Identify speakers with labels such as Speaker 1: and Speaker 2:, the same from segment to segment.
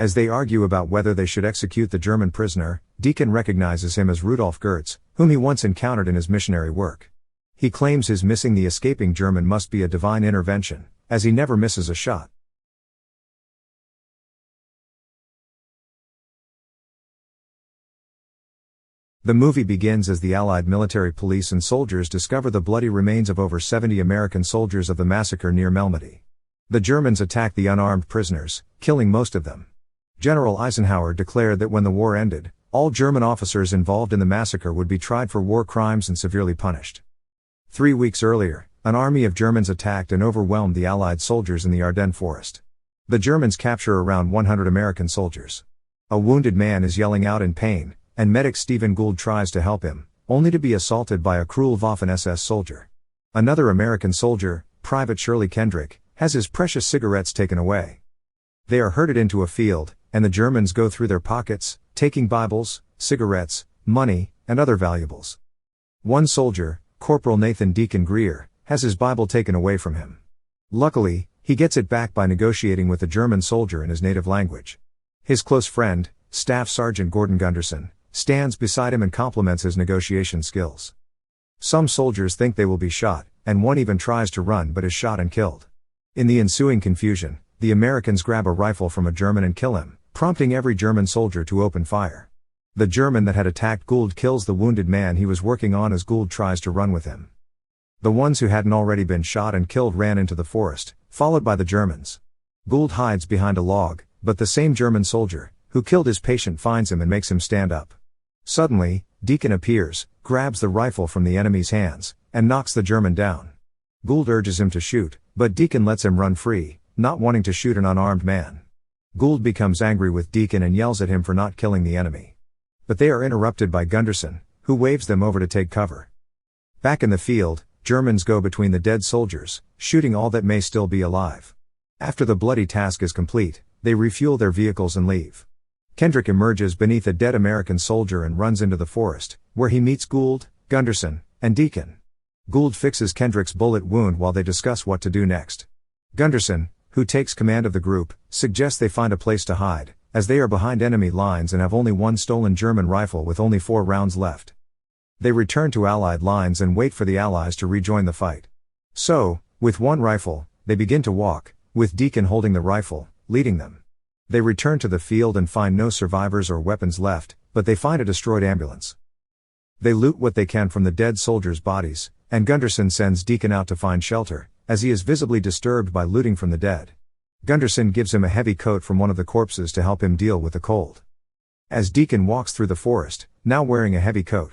Speaker 1: As they argue about whether they should execute the German prisoner, Deacon recognizes him as Rudolf Gertz, whom he once encountered in his missionary work. He claims his missing the escaping German must be a divine intervention, as he never misses a shot. The movie begins as the Allied military police and soldiers discover the bloody remains of over 70 American soldiers of the massacre near Malmedy. The Germans attack the unarmed prisoners, killing most of them. General Eisenhower declared that when the war ended, all German officers involved in the massacre would be tried for war crimes and severely punished. 3 weeks earlier, an army of Germans attacked and overwhelmed the Allied soldiers in the Ardennes forest. The Germans capture around 100 American soldiers. A wounded man is yelling out in pain, and medic Stephen Gould tries to help him, only to be assaulted by a cruel Waffen-SS soldier. Another American soldier, Private Shirley Kendrick, has his precious cigarettes taken away. They are herded into a field, and the Germans go through their pockets, taking Bibles, cigarettes, money, and other valuables. One soldier, Corporal Nathan Deacon Greer, has his Bible taken away from him. Luckily, he gets it back by negotiating with a German soldier in his native language. His close friend, Staff Sergeant Gordon Gunderson, stands beside him and compliments his negotiation skills. Some soldiers think they will be shot, and one even tries to run but is shot and killed. In the ensuing confusion, the Americans grab a rifle from a German and kill him, prompting every German soldier to open fire. The German that had attacked Gould kills the wounded man he was working on as Gould tries to run with him. The ones who hadn't already been shot and killed ran into the forest, followed by the Germans. Gould hides behind a log, but the same German soldier, who killed his patient, finds him and makes him stand up. Suddenly, Deacon appears, grabs the rifle from the enemy's hands, and knocks the German down. Gould urges him to shoot, but Deacon lets him run free, not wanting to shoot an unarmed man. Gould becomes angry with Deacon and yells at him for not killing the enemy. But they are interrupted by Gunderson, who waves them over to take cover. Back in the field, Germans go between the dead soldiers, shooting all that may still be alive. After the bloody task is complete, they refuel their vehicles and leave. Kendrick emerges beneath a dead American soldier and runs into the forest, where he meets Gould, Gunderson, and Deacon. Gould fixes Kendrick's bullet wound while they discuss what to do next. Gunderson, who takes command of the group, suggests they find a place to hide, as they are behind enemy lines and have only one stolen German rifle with only 4 rounds left. They return to Allied lines and wait for the Allies to rejoin the fight. So, with one rifle, they begin to walk, with Deacon holding the rifle, leading them. They return to the field and find no survivors or weapons left, but they find a destroyed ambulance. They loot what they can from the dead soldiers' bodies, and Gunderson sends Deacon out to find shelter, as he is visibly disturbed by looting from the dead. Gunderson gives him a heavy coat from one of the corpses to help him deal with the cold. As Deacon walks through the forest, now wearing a heavy coat,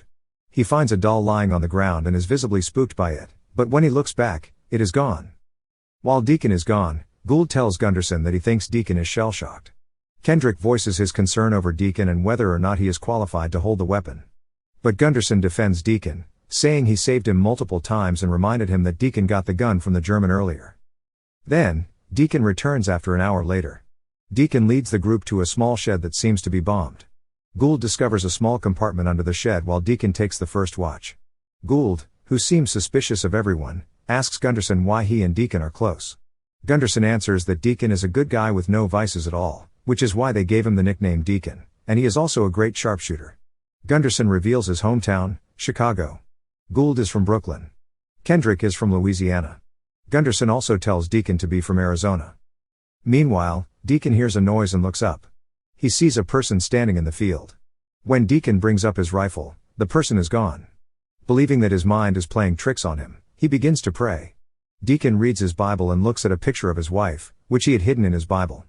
Speaker 1: he finds a doll lying on the ground and is visibly spooked by it, but when he looks back, it is gone. While Deacon is gone, Gould tells Gunderson that he thinks Deacon is shell-shocked. Kendrick voices his concern over Deacon and whether or not he is qualified to hold the weapon. But Gunderson defends Deacon, saying he saved him multiple times and reminded him that Deacon got the gun from the German earlier. Then, Deacon returns after an hour later. Deacon leads the group to a small shed that seems to be bombed. Gould discovers a small compartment under the shed while Deacon takes the first watch. Gould, who seems suspicious of everyone, asks Gunderson why he and Deacon are close. Gunderson answers that Deacon is a good guy with no vices at all, which is why they gave him the nickname Deacon, and he is also a great sharpshooter. Gunderson reveals his hometown, Chicago. Gould is from Brooklyn. Kendrick is from Louisiana. Gunderson also tells Deacon to be from Arizona. Meanwhile, Deacon hears a noise and looks up. He sees a person standing in the field. When Deacon brings up his rifle, the person is gone. Believing that his mind is playing tricks on him, he begins to pray. Deacon reads his Bible and looks at a picture of his wife, which he had hidden in his Bible.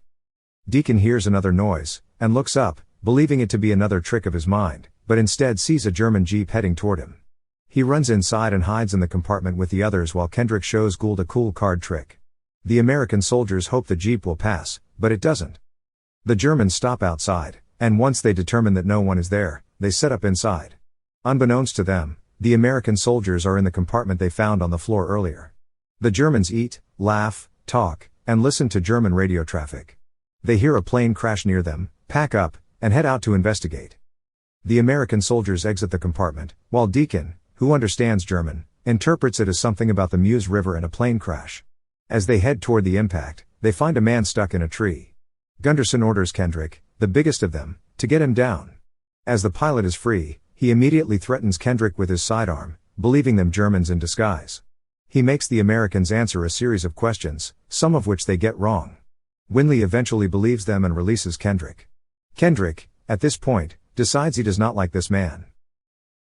Speaker 1: Deacon hears another noise, and looks up, believing it to be another trick of his mind, but instead sees a German jeep heading toward him. He runs inside and hides in the compartment with the others while Kendrick shows Gould a cool card trick. The American soldiers hope the jeep will pass, but it doesn't. The Germans stop outside, and once they determine that no one is there, they set up inside. Unbeknownst to them, the American soldiers are in the compartment they found on the floor earlier. The Germans eat, laugh, talk, and listen to German radio traffic. They hear a plane crash near them, pack up, and head out to investigate. The American soldiers exit the compartment, while Deacon, who understands German, interprets it as something about the Meuse River and a plane crash. As they head toward the impact, they find a man stuck in a tree. Gunderson orders Kendrick, the biggest of them, to get him down. As the pilot is free, he immediately threatens Kendrick with his sidearm, believing them Germans in disguise. He makes the Americans answer a series of questions, some of which they get wrong. Winley eventually believes them and releases Kendrick. Kendrick, at this point, decides he does not like this man.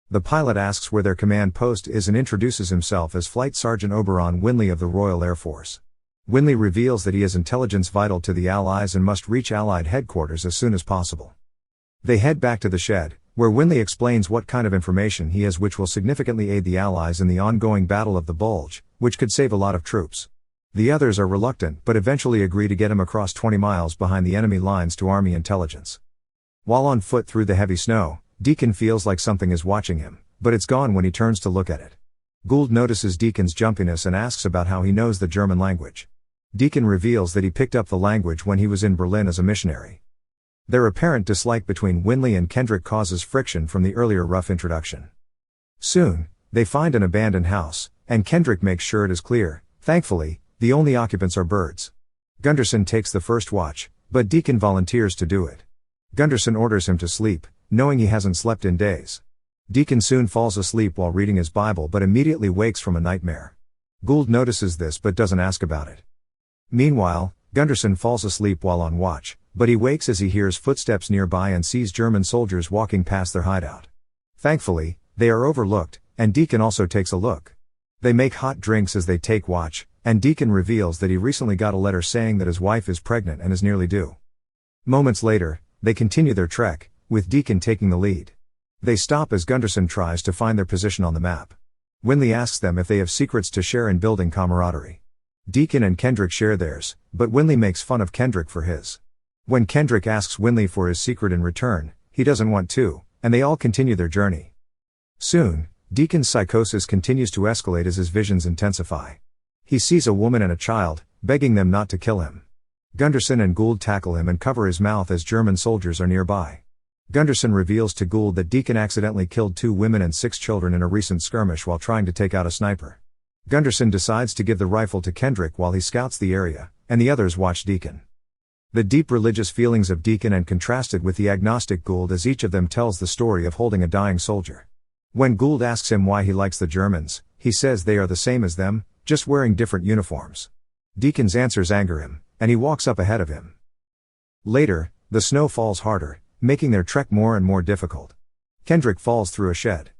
Speaker 1: The pilot asks where their command post is and introduces himself as Flight Sergeant Oberon Winley of the Royal Air Force. Winley reveals that he has intelligence vital to the Allies and must reach Allied headquarters as soon as possible. They head back to the shed, where Winley explains what kind of information he has which will significantly aid the Allies in the ongoing Battle of the Bulge, which could save a lot of troops. The others are reluctant but eventually agree to get him across 20 miles behind the enemy lines to Army intelligence. While on foot through the heavy snow, Deacon feels like something is watching him, but it's gone when he turns to look at it. Gould notices Deacon's jumpiness and asks about how he knows the German language. Deacon reveals that he picked up the language when he was in Berlin as a missionary. Their apparent dislike between Winley and Kendrick causes friction from the earlier rough introduction. Soon, they find an abandoned house, and Kendrick makes sure it is clear. Thankfully, the only occupants are birds. Gunderson takes the first watch, but Deacon volunteers to do it. Gunderson orders him to sleep, knowing he hasn't slept in days. Deacon soon falls asleep while reading his Bible but immediately wakes from a nightmare. Gould notices this but doesn't ask about it. Meanwhile, Gunderson falls asleep while on watch, but he wakes as he hears footsteps nearby and sees German soldiers walking past their hideout. Thankfully, they are overlooked, and Deacon also takes a look. They make hot drinks as they take watch, and Deacon reveals that he recently got a letter saying that his wife is pregnant and is nearly due. Moments later, they continue their trek, with Deacon taking the lead. They stop as Gunderson tries to find their position on the map. Winley asks them if they have secrets to share in building camaraderie. Deacon and Kendrick share theirs, but Winley makes fun of Kendrick for his. When Kendrick asks Winley for his secret in return, he doesn't want to, and they all continue their journey. Soon, Deacon's psychosis continues to escalate as his visions intensify. He sees a woman and a child, begging them not to kill him. Gunderson and Gould tackle him and cover his mouth as German soldiers are nearby. Gunderson reveals to Gould that Deacon accidentally killed 2 women and 6 children in a recent skirmish while trying to take out a sniper. Gunderson decides to give the rifle to Kendrick while he scouts the area, and the others watch Deacon. The deep religious feelings of Deacon and contrasted with the agnostic Gould as each of them tells the story of holding a dying soldier. When Gould asks him why he likes the Germans, he says they are the same as them, just wearing different uniforms. Deacon's answers anger him, and he walks up ahead of him. Later, the snow falls harder, making their trek more and more difficult. Kendrick falls through a shed.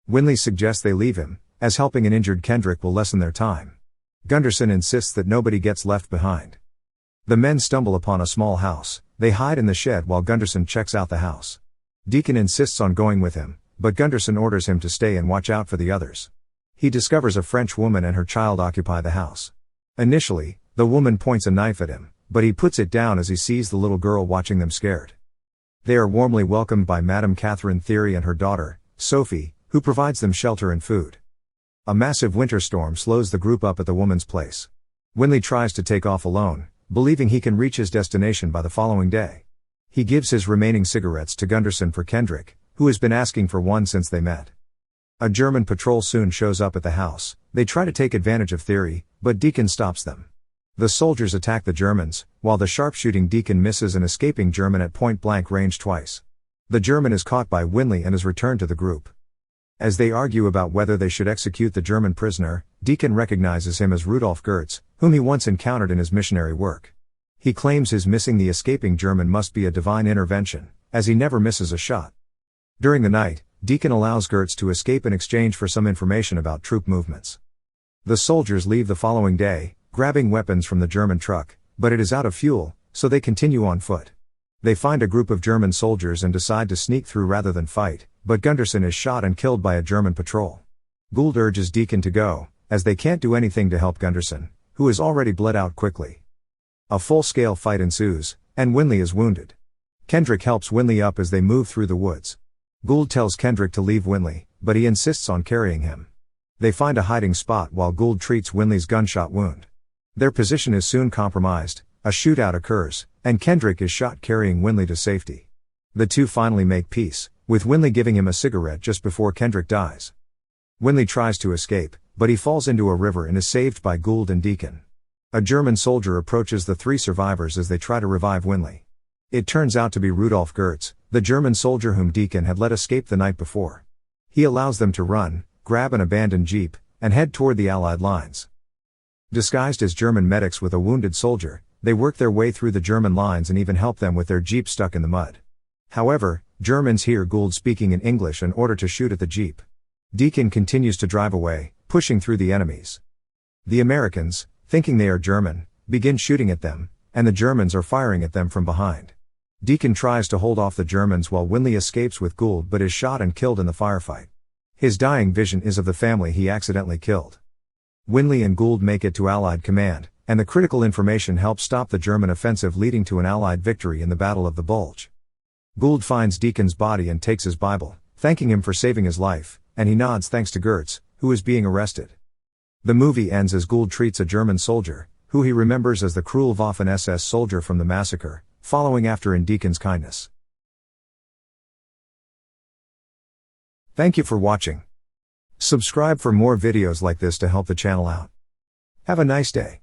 Speaker 1: Winley suggests they leave him, as helping an injured Kendrick will lessen their time. Gunderson insists that nobody gets left behind. The men stumble upon a small house. They hide in the shed while Gunderson checks out the house. Deacon insists on going with him, but Gunderson orders him to stay and watch out for the others. He discovers a French woman and her child occupy the house. Initially, the woman points a knife at him, but he puts it down as he sees the little girl watching them scared. They are warmly welcomed by Madame Catherine Thierry and her daughter, Sophie, who provides them shelter and food. A massive winter storm slows the group up at the woman's place. Winley tries to take off alone, believing he can reach his destination by the following day. He gives his remaining cigarettes to Gunderson for Kendrick, who has been asking for one since they met. A German patrol soon shows up at the house. They try to take advantage of Thierry, but Deacon stops them. The soldiers attack the Germans, while the sharpshooting Deacon misses an escaping German at point-blank range twice. The German is caught by Winley and is returned to the group. As they argue about whether they should execute the German prisoner, Deacon recognizes him as Rudolf Goertz, whom he once encountered in his missionary work. He claims his missing the escaping German must be a divine intervention, as he never misses a shot. During the night, Deacon allows Goertz to escape in exchange for some information about troop movements. The soldiers leave the following day, grabbing weapons from the German truck, but it is out of fuel, so they continue on foot. They find a group of German soldiers and decide to sneak through rather than fight, but Gunderson is shot and killed by a German patrol. Gould urges Deacon to go, as they can't do anything to help Gunderson, who is already bled out quickly. A full-scale fight ensues, and Winley is wounded. Kendrick helps Winley up as they move through the woods. Gould tells Kendrick to leave Winley, but he insists on carrying him. They find a hiding spot while Gould treats Winley's gunshot wound. Their position is soon compromised, a shootout occurs, and Kendrick is shot carrying Winley to safety. The two finally make peace, with Winley giving him a cigarette just before Kendrick dies. Winley tries to escape, but he falls into a river and is saved by Gould and Deacon. A German soldier approaches the 3 survivors as they try to revive Winley. It turns out to be Rudolf Gertz, the German soldier whom Deacon had let escape the night before. He allows them to run, grab an abandoned jeep, and head toward the Allied lines. Disguised as German medics with a wounded soldier, they work their way through the German lines and even help them with their jeep stuck in the mud. However, Germans hear Gould speaking in English and order to shoot at the jeep. Deacon continues to drive away, pushing through the enemies. The Americans, thinking they are German, begin shooting at them, and the Germans are firing at them from behind. Deacon tries to hold off the Germans while Winley escapes with Gould but is shot and killed in the firefight. His dying vision is of the family he accidentally killed. Winley and Gould make it to Allied command, and the critical information helps stop the German offensive leading to an Allied victory in the Battle of the Bulge. Gould finds Deacon's body and takes his Bible, thanking him for saving his life, and he nods thanks to Gertz, who is being arrested. The movie ends as Gould treats a German soldier, who he remembers as the cruel Waffen-SS soldier from the massacre, following after in Deacon's kindness. Thank you for watching. Subscribe for more videos like this to help the channel out. Have a nice day.